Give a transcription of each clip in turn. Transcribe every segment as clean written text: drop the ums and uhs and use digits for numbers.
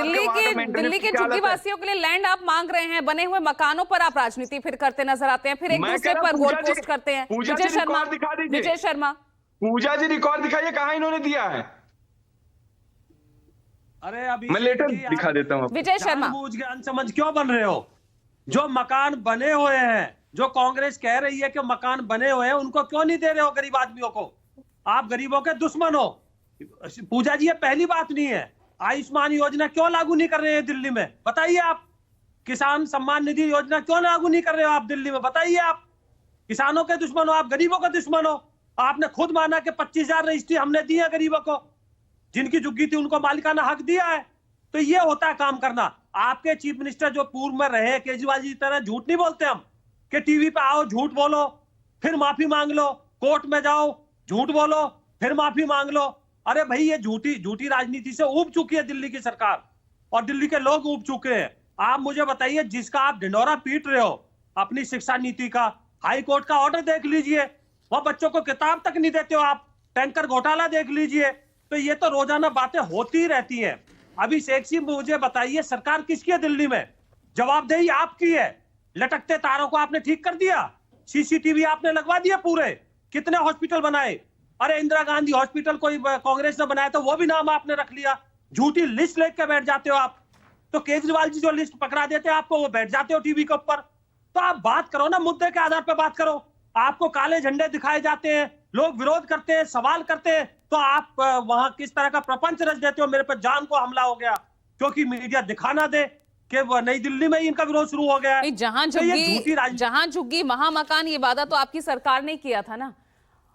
दिल्ली के झुग्गी वासियों के लिए लैंड आप मांग रहे हैं, बने हुए मकानों पर आप राजनीति फिर करते नजर आते हैं, फिर एक दूसरे पर गोल पोस्ट करते हैं। विजय शर्मा पूजा जी रिकॉर्ड दिखाइए, कहां इन्होंने दिया है। अरे अभी मैं लेटर दिखा देता हूँ। विजय शर्मा, जानबूझ के अनसमझ क्यों बन रहे हो? जो मकान बने हुए हैं, जो कांग्रेस कह रही है कि मकान बने हुए हैं, उनको क्यों नहीं दे रहे हो गरीब आदमियों को? आप गरीबों के दुश्मन हो। पूजा जी, ये पहली बात नहीं है। आयुष्मान योजना क्यों लागू नहीं कर रहे हैं दिल्ली में, बताइए आप। किसान सम्मान निधि योजना क्यों लागू नहीं कर रहे हो आप दिल्ली में, बताइए आप। किसानों के दुश्मन हो आप, गरीबों के दुश्मन हो। आपने खुद माना कि 25,000 रजिस्ट्री हमने दी है गरीबों को, जिनकी झुग्गी थी उनको मालिकाना हक दिया है। तो ये होता है काम करना। आपके चीफ मिनिस्टर जो पूर्व में रहे, केजरीवाल जी की तरह झूठ नहीं बोलते हम कि टीवी पे आओ झूठ बोलो फिर माफी मांग लो, कोर्ट में जाओ झूठ बोलो फिर माफी मांग लो। अरे भाई, ये झूठी राजनीति से ऊब चुकी है दिल्ली की सरकार और दिल्ली के लोग ऊब चुके हैं। आप मुझे बताइए, जिसका आप ढिंडोरा पीट रहे हो अपनी शिक्षा नीति का, हाई कोर्ट का ऑर्डर देख लीजिए, वह बच्चों को किताब तक नहीं देते हो आप। टैंकर घोटाला देख लीजिए। तो ये तो रोजाना बातें होती ही रहती हैं। अभी शेख जी मुझे बताइए, सरकार किसकी है दिल्ली में? जवाबदेही आपकी है। लटकते तारों को आपने ठीक कर दिया, सीसीटीवी आपने लगवा दिया पूरे। कितने हॉस्पिटल बनाए? अरे इंदिरा गांधी हॉस्पिटल कोई कांग्रेस ने बनाया तो वो भी नाम आपने रख लिया। झूठी लिस्ट लेके बैठ जाते हो आप। तो केजरीवाल जी जो लिस्ट पकड़ा देते हैं आपको, वो बैठ जाते हो टीवी के ऊपर। तो आप बात करो ना, मुद्दे के आधार पर बात करो। आपको काले झंडे दिखाए जाते हैं, लोग विरोध करते हैं, सवाल करते हैं, तो आप वहां किस तरह का प्रपंच रच देते हो। मेरे पर जान को हमला हो गया क्योंकि मीडिया दिखा ना दे कि नई दिल्ली में ही इनका विरोध शुरू हो गया है। जहां झुग्गी वहां मकान, ये वादा तो आपकी सरकार ने किया था ना।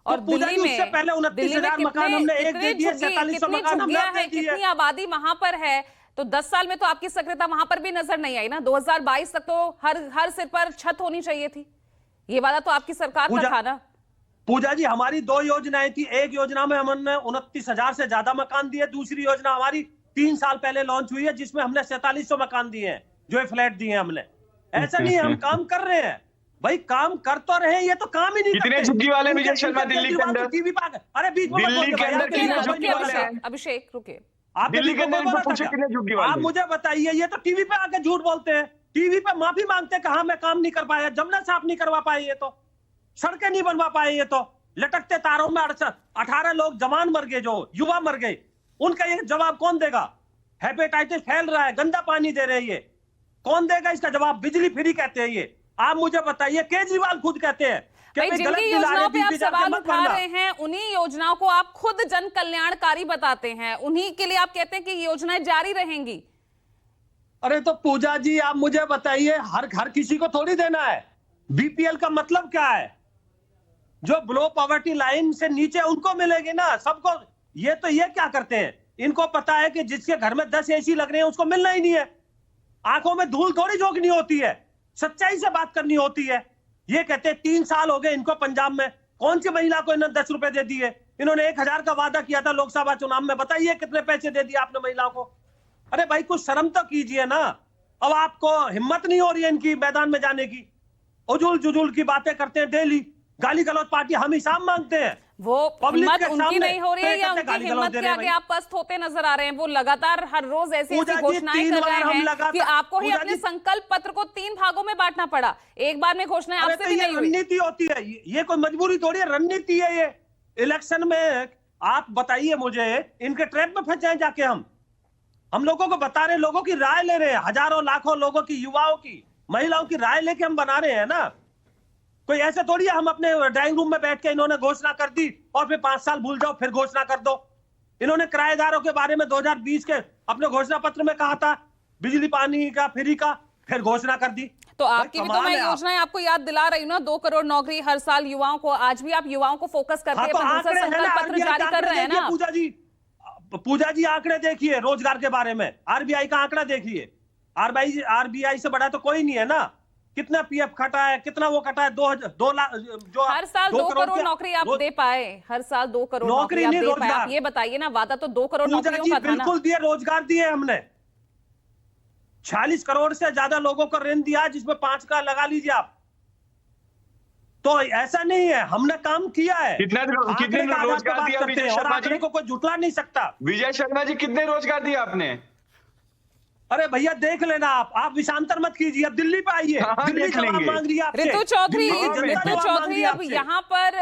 और तो दिल्ली में उससे पहले 29,000 मकान हमने एक दे दिए, 4700 मकान हमने दे दिए। कितनी आबादी वहां पर है? तो 10 साल में तो आपकी सक्रियता वहां पर भी नजर नहीं आई ना। 2022 तक तो हर सिर पर छत होनी चाहिए थी। ये वादा तो आपकी सरकार का था ना। पूजा जी, हमारी 2 योजनाएं थी। एक योजना में हमने 29,000 से ज्यादा मकान दिए। दूसरी योजना हमारी 3 साल पहले लॉन्च हुई है, जिसमें हमने 4700 मकान दिए हैं, जो फ्लैट दिए हैं हमने। ऐसा नहीं है, हम काम कर रहे हैं भाई, काम कर तो रहे हैं। ये तो काम ही नहीं कितने झुग्गी वाले विजय शर्मा दिल्ली के अंदर? टीवी पर अरे बीच में अभिषेक रुके, आप दिल्ली के अंदर पूछे कितने झुग्गी वाले? आप मुझे बताइए, ये तो टीवी पे आके झूठ बोलते हैं, टीवी पे माफी मांगते हैं, कहा मैं काम नहीं कर पाया, जमुना साफ नहीं करवा पाए, ये तो सड़कें नहीं बनवा पाए, ये तो लटकते तारों में 18 लोग जवान मर गए, जो युवा मर गए, उनका ये जवाब कौन देगा? हेपेटाइटिस फैल रहा है, गंदा पानी दे रहे हैं, ये कौन देगा इसका जवाब? बिजली फ्री कहते हैं ये। आप मुझे बताइए, केजरीवाल खुद कहते हैं जिनकी योजनाओं पे आप सवाल उठा रहे हैं, उन्हीं योजनाओं को आप खुद जन कल्याणकारी बताते हैं, उन्हीं के लिए आप कहते हैं कि योजनाएं जारी रहेंगी। अरे तो पूजा जी, आप मुझे बताइए, हर किसी को थोड़ी देना है। बीपीएल का मतलब क्या है? जो बिलो पॉवर्टी लाइन से नीचे उनको मिलेगी ना, सबको। ये क्या करते हैं, इनको पता है कि जिसके घर में 10 एसी लग रहे हैं उसको मिलना ही नहीं है। आंखों में धूल थोड़ी झोंकनी होती है, सच्चाई से बात करनी होती है। ये कहते हैं 3 साल हो गए इनको पंजाब में, कौन सी महिला को इन्होंने 10 रुपए दे दिए? इन्होंने 1000 का वादा किया था लोकसभा चुनाव में, बताइए कितने पैसे दे दिए आपने महिलाओं को? अरे भाई, कुछ शर्म तो कीजिए ना। अब आपको हिम्मत नहीं हो रही है इनकी मैदान में जाने की। उजुल जुजुल की बातें करते हैं डेली, गाली गलौज पार्टी, हम हिसाब मांगते हैं। वो हिम्मत उनकी नहीं हो रही है या उनकी हिम्मत के आगे आप पस्त होते नजर आ रहे हैं? वो लगातार हर रोज ऐसी घोषणाएं कर रहे हैं कि आपको ही अपने संकल्प पत्र को 3 भागों में बांटना पड़ा। एक बार में घोषणाएं आपसे भी नहीं हुई। रणनीति होती है, ये कोई मजबूरी थोड़ी है, रणनीति है ये। इलेक्शन में आप बताइए मुझे, इनके ट्रैप में फंस जाए जाके? हम लोगों को बता रहे, लोगों की राय ले रहे हैं, हजारों लाखों लोगों की, युवाओं की, महिलाओं की राय लेके हम बना रहे हैं ना। कोई ऐसे थोड़ी है हम अपने ड्राइंग रूम में बैठ के इन्होंने घोषणा कर दी और फिर 5 साल भूल जाओ फिर घोषणा कर दो। इन्होंने किराएदारों के बारे में 2020 के अपने घोषणा पत्र में कहा था, बिजली पानी का फ्री का, फिर घोषणा कर दी। तो आपकी भी तो मैं योजनाएं आपको याद दिला रही हूँ ना, 2 करोड़ नौकरी हर साल युवाओं को। आज भी आप युवाओं को फोकस करके दूसरा संकल्प पत्र जारी कर रहे हैं ना। पूजा जी आंकड़े देखिए रोजगार के बारे में, आरबीआई का आंकड़ा देखिए। आरबीआई से बड़ा तो कोई नहीं है ना। कितना पीएफ कटा है, कितना वो कटा है? 2 लाख, जो हर साल 2 करोड़ नौकरी आप दे पाए? हर साल 2 करोड़ नौकरी आप दे पाए? आप ये बताइए ना, वादा तो 2 करोड़ नौकरियों का था ना। बिल्कुल दिए, रोजगार दिए हमने। 46 करोड़ से ज्यादा लोगों को ऋण दिया, जिसमें 5 का लगा लीजिए आप। तो ऐसा नहीं है, हमने काम किया है। कितने रोजगार दिया विजय शर्मा जी? को कोई जुटला नहीं सकता। विजय शर्मा जी, कितने रोजगार दिया आपने? अरे भैया देख लेना, आप विषांतर मत कीजिए, अब दिल्ली पे आइए, हाँ, दिल्ली देख जवाब लेंगे। मांग रही है आपसे। ऋतु चौधरी, दिल्ली की जनता ऋतु जवाब मांग चौधरी रही है अब आपसे। यहाँ पर